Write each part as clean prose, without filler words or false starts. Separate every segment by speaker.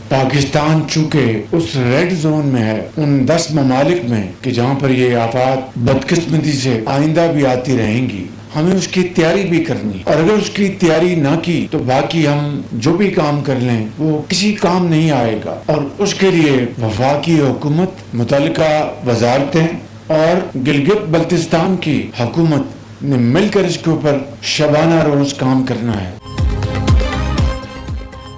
Speaker 1: पाकिस्तान चूंकि उस red zone में है उन 10 ममालिक में कि जहाँ पर ये आफात बदकिस्मती से आइंदा भी आती रहेंगी, हमें उसकी तैयारी भी करनी। और अगर उसकी तैयारी ना की तो बाकी हम जो भी काम कर लें वो किसी काम नहीं आएगा। और उसके लिए वफाकी हुकूमत, मुतल्लिका वजारतें और गिलगित बल्तिस्तान की हुकूमत ने मिलकर इसके ऊपर शबाना रोज काम करना है।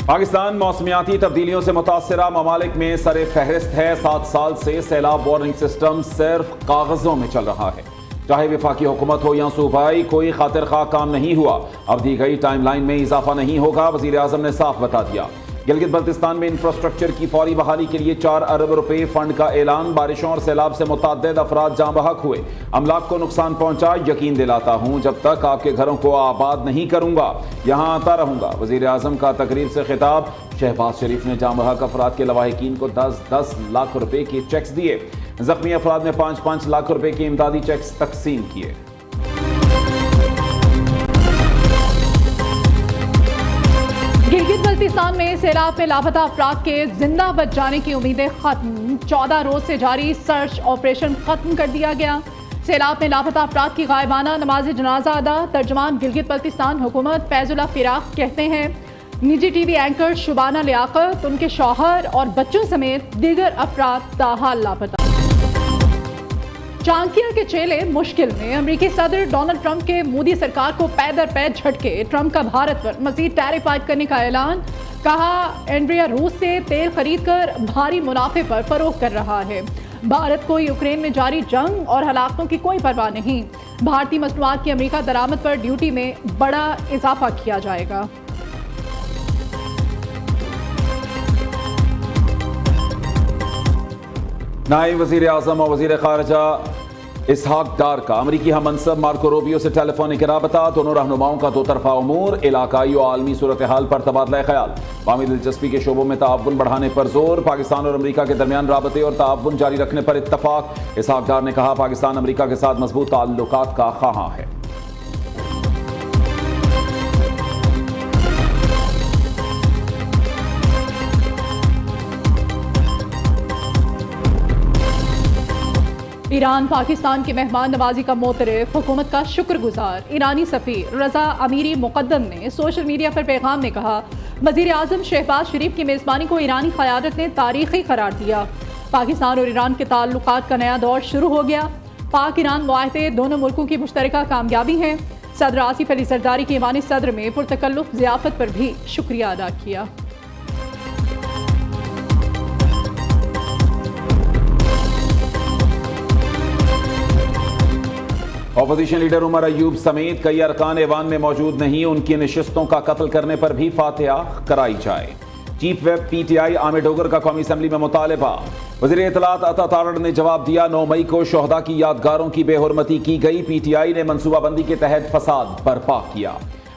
Speaker 2: पाकिस्तान मौसमियाती तब्दीलियों से मुतासरा ममालिक में सरे फहरिस्त है। 7 साल से सैलाब वार्निंग सिस्टम सिर्फ कागजों में चल रहा है। चाहे वफाकी हुकूमत हो या सूबाई, कोई खातिर खा काम नहीं हुआ। अब दी गई टाइमलाइन में इजाफा नहीं होगा, वजीर आजम ने साफ बता दिया। गिलगित बल्तिस्तान में इंफ्रास्ट्रक्चर की फौरी बहाली के लिए 4 अरब रुपए फंड का ऐलान। बारिशों और सैलाब से मुतअद्दिद अफराद जाँ बहक हुए, अमलाक को नुकसान पहुंचा। यकीन दिलाता हूं जब तक आपके घरों को आबाद नहीं करूंगा यहाँ आता रहूंगा। वजीर आजम का तकरीब से खिताब। शहबाज शरीफ ने जाँ बहक अफराद के लवाहिकीन को 10-10 लाख रुपए के चेक्स दिए। जख्मी अफराद में 5-5 लाख रुपए के इमदादी चेक्स तकसीम किए।
Speaker 3: गिलगित बल्तिस्तान में सैलाब में लापता अफराद के जिंदा बच जाने की उम्मीदें खत्म। 14 रोज से जारी सर्च ऑपरेशन खत्म कर दिया गया। सैलाब में लापता अफराद की गायबाना नमाज जनाजा अदा। तर्जमान गिलगित बल्तिस्तान हुकूमत फैजुल्ला फिराक कहते हैं निजी टीवी एंकर शुबाना लियाकत, उनके शौहर और बच्चों समेत दीगर अफराद ताहाल लापता। चांकिया के चेले मुश्किल में। अमेरिकी सदर डोनाल्ड ट्रंप के मोदी सरकार को पै दर पै झटके। ट्रंप का भारत पर मजीद टैरिफ आयद करने का ऐलान। कहा एंड्रिया रूस से तेल खरीद कर भारी मुनाफे पर फरोख्त कर रहा है। भारत को यूक्रेन में जारी जंग और हलाकतों की कोई परवाह नहीं। भारतीय मसनूआत की अमेरिका दरामद पर ड्यूटी में बड़ा इजाफा किया जाएगा।
Speaker 2: नायब वज़ीर आज़म और वज़ीर ख़ारिजा इसहाक डार का अमरीकी हममनसब मार्को रूबियो से टेलीफोनिक राबता। दोनों रहनुमाओं का दो तरफा उमूर, इलाकाई और आलमी सूरत हाल पर तबादला ख्याल। बामी दिलचस्पी के शोबों में ताउन बढ़ाने पर जोर। पाकिस्तान और अमरीका के दरमियान राबते और ताउन जारी रखने पर इत्तफाक। इसहाक डार ने कहा पाकिस्तान अमरीका के साथ मजबूत ताल्लुकात का ख्वाहां है।
Speaker 3: ईरान पाकिस्तान की मेहमान नवाजी का मोतरफ, हुकूमत का शुक्रगुजार। ईरानी सफ़ीर रजा अमीरी मुकद्दम ने सोशल मीडिया पर पैगाम में कहा वज़ीर आज़म शहबाज शरीफ की मेज़बानी को ईरानी क़यादत ने तारीख़ी करार दिया। पाकिस्तान और ईरान के ताल्लुकात का नया दौर शुरू हो गया। पाक ईरान मुआहदे दोनों मुल्कों की मुश्तरका कामयाबी है। सदर आसिफ अली जरदारी की ईमानी सदर में पुरतकल्लुफ़ ज़ियाफ़त पर भी शुक्रिया अदा किया।
Speaker 2: अपोजिशन लीडर उमर अयूब समेत कई अरकान ऐवान में मौजूद नहीं, उनकी नशिस्तों का कत्ल करने पर भी फातिहा कराई जाए। Chief web PTI Aamir Dogar का कौमी असम्बली में मुतालबा। वज़ीर इत्तलात अता तारड़ ने जवाब दिया 9 मई को शोहदा की यादगारों की बेहुरमती की गई। PTI ने मनसूबाबंदी के तहत फसाद बर्पा किया।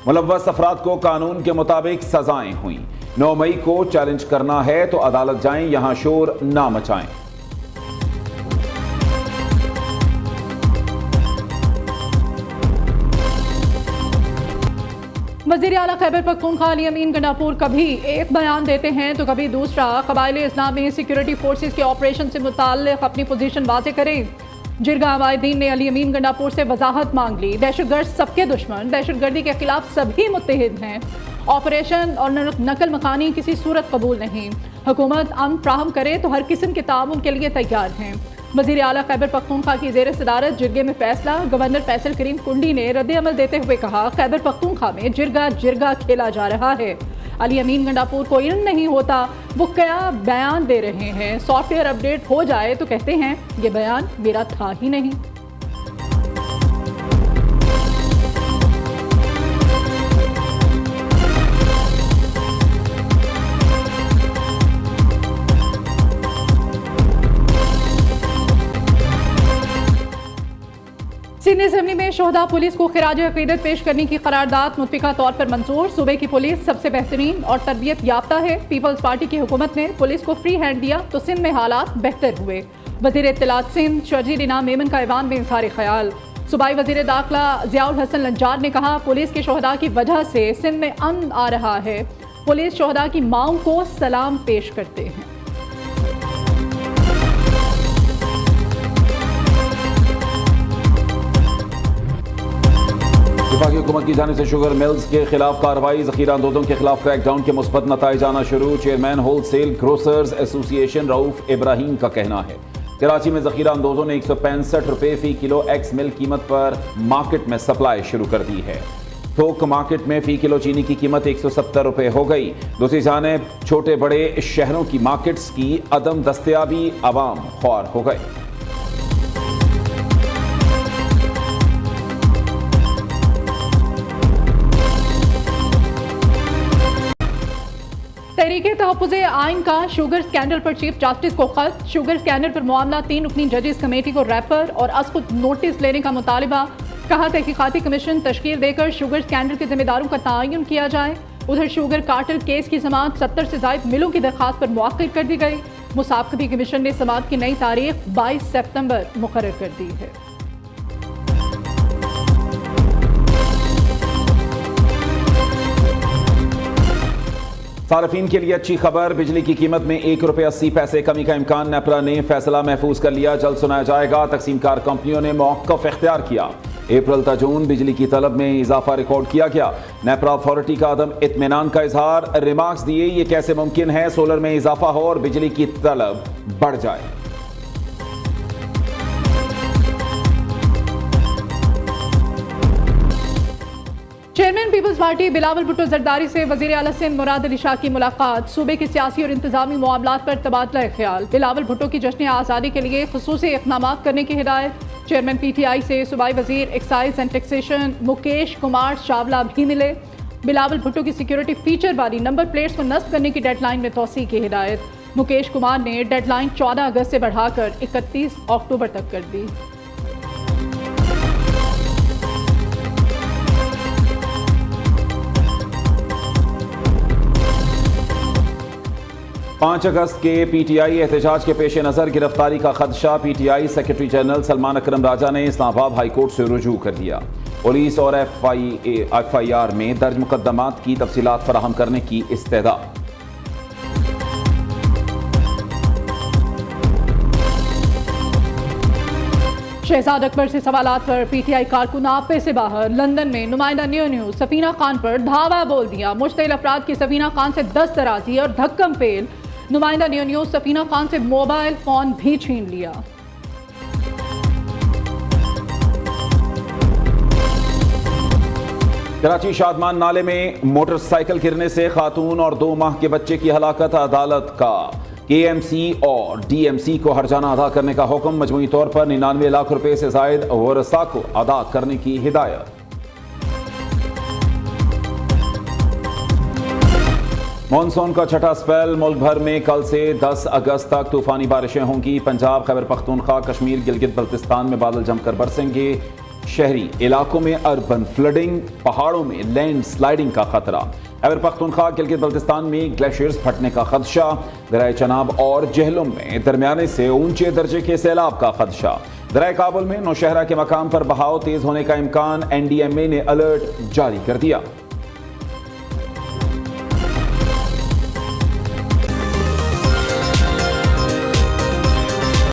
Speaker 2: मुलव्वस अफराद को कानून के मुताबिक सजाएं हुई। 9 मई को चैलेंज करना है तो अदालत जाएं, यहाँ शोर ना मचाएं।
Speaker 3: वज़ीर आला खैबर पख्तूनख्वा अली अमीन गंडापुर कभी एक बयान देते हैं तो कभी दूसरा। क़बाइले इस्लाम में सिक्योरिटी फोर्सेस के ऑपरेशन से मुताल्लिक़ अपनी पोजीशन वाज़ेह करें। जिरगा अमायदीन ने अली अमीन गंडापुर से वजाहत मांग ली। दहशतगर्द सबके दुश्मन, दहशतगर्दी के खिलाफ सभी मुत्तहिद हैं। ऑपरेशन और नकल मकानी किसी सूरत कबूल नहीं। हुकूमत अमन फ्राहम करे तो हर किस्म के ताउन के लिए तैयार हैं। वज़ीर आला खैबर पख्तूनख्वा की ज़ेर सदारत जिरगे में फैसला। गवर्नर फैसल करीम कुंडी ने रद्द अमल देते हुए कहा खैबर पख्तूनख्वा में जिरगा जिरगा खेला जा रहा है। अली अमीन गंडापुर को इल्म नहीं होता, वो क्या बयान दे रहे हैं। सॉफ्टवेयर अपडेट हो जाए तो कहते हैं ये बयान मेरा था ही नहीं। सिंध असेंबली में शोहदा पुलिस को खिराज अकीदत पेश करने की करारदाद मुतफ़िका तौर पर मंजूर। सूबे की पुलिस सबसे बेहतरीन और तरबियत याफ्ता है। पीपल्स पार्टी की हुकूमत ने पुलिस को फ्री हैंड दिया तो सिंध में हालात बेहतर हुए। वज़ीर इत्तलात सिंध शर्जील इनाम मेमन का ऐवान में इज़हार ख्याल। सूबाई वज़ीर दाखिला ज़ियाउल हसन लंजार ने कहा पुलिस के शोहदा की वजह से सिंध में अमन आ रहा है। पुलिस शोहदा की मांग को सलाम पेश करते हैं।
Speaker 2: वफाकी हुकूमत की जानिब से शुगर मिल्स के खिलाफ कार्रवाई, जखीरा अंदोजों के खिलाफ क्रैकडाउन के मुस्बत नताइज आना शुरू। Chairman wholesale grocers association Rauf Ibrahim का कहना है कराची में जखीरा अंदोजों ने 165 रुपए फी किलो एक्स मिल्क कीमत पर मार्केट में सप्लाई शुरू कर दी है। थोक मार्केट में फी किलो चीनी की कीमत 170 रुपए हो गई। दूसरी जानिब छोटे बड़े शहरों की मार्केट्स की अदम दस्तयाबी अवाम ख्वार हो गए।
Speaker 3: तहरीके तहफ़्फ़ुज़े आइन का शुगर स्कैंडल पर चीफ जस्टिस को खत। शुगर स्कैंडल पर मामला 3 रुकनी जजेस कमेटी को रेफर और असकुत नोटिस लेने का मुतालिबा। कहा तहकीकाती कमीशन तश्कील देकर शुगर स्कैंडल के जिम्मेदारों का तयन किया जाए। उधर शुगर कार्टेल केस की समाअत 70 से ज़ायद मिलों की दरखास्त पर मुअक्किर कर दी गई। मुसाफ़कती कमीशन ने समाअत की नई तारीख 22 सितंबर मुकर्रर कर दी है।
Speaker 2: सार्फिन के लिए अच्छी खबर, बिजली की कीमत में 1 रुपये 80 पैसे कमी का इम्कान। नेपरा ने फैसला महफूज कर लिया, जल्द सुनाया जाएगा। तकसीमकार कंपनियों ने मौक़िफ़ इख्तियार किया। अप्रैल ता जून बिजली की तलब में इजाफा रिकॉर्ड किया गया। नेपरा अथॉरिटी का अदम इत्मीनान का इजहार, रिमार्क्स दिए ये कैसे मुमकिन है सोलर में इजाफा हो और बिजली की तलब बढ़ जाए।
Speaker 3: Chairman Peoples Party Bilawal Bhutto Zardari से वज़ीर आला सिंध मुराद अली शाह की मुलाकात। सूबे के सियासी और इंतजामी मामलात पर तबादला ख्याल। बिलावल भुट्टो की जश्न आज़ादी के लिए खुसूसी इक़दाम करने की हिदायत। चेयरमैन PTI से सूबाई वज़ीर excise and taxation Mukesh Kumar Chawla भी मिले। बिलावल भुट्टो की सिक्योरिटी फीचर वाली नंबर प्लेट्स को नस्ब करने की डेडलाइन में तोसी की हिदायत। मुकेश कुमार ने डेडलाइन 14 अगस्त से बढ़ाकर 31 अक्टूबर तक कर दी।
Speaker 2: पाँच अगस्त के PTI एहतजाज के पेश नज़र गिरफ्तारी का खदशा। PTI सेक्रेटरी जनरल सलमान अकरम राजा ने इस्लामाबाद हाई कोर्ट से रुजू कर दिया। पुलिस और FIR में दर्ज मुकदमात की तफसीलात फराहम करने की इस्तेदा।
Speaker 3: शहजाद अकबर से सवालात पर PTI कारकुन आपे से बाहर। लंदन में नुमाइंदा न्यूज़ सफीना खान पर धावा बोल दिया। मुश्तइल अफराद की सफीना खान से दस्तराजी और धक्कम फेल। नुमाइंदा न्यूज़ सफीना खान से मोबाइल फोन भी छीन लिया।
Speaker 2: कराची शादमान नाले में मोटरसाइकिल गिरने से खातून और 2 माह के बच्चे की हलाकत। अदालत का KMC और DMC को हर्जाना अदा करने का हुक्म। मजमूई तौर पर 99 लाख रुपए से जायद वरसा को अदा करने की हिदायत। मॉनसून का छठा स्पेल। मुल्क भर में कल से 10 अगस्त तक तूफानी बारिशें होंगी। पंजाब, खैबर पख्तूनख्वा, कश्मीर, गिलगित बल्तिस्तान में बादल जमकर बरसेंगे। शहरी इलाकों में अर्बन फ्लडिंग, पहाड़ों में लैंड स्लाइडिंग का खतरा। खैबर पख्तूनख्वा, गिलगित बल्तिस्तान में ग्लेशियर्स फटने का खदशा। दरियाए चनाब और जहलुम में दरमियाने से ऊंचे दर्जे के सैलाब का खदशा। दरियाए काबुल में नौशहरा के मकाम पर बहाव तेज होने का इम्कान। NDMA ने अलर्ट जारी कर दिया।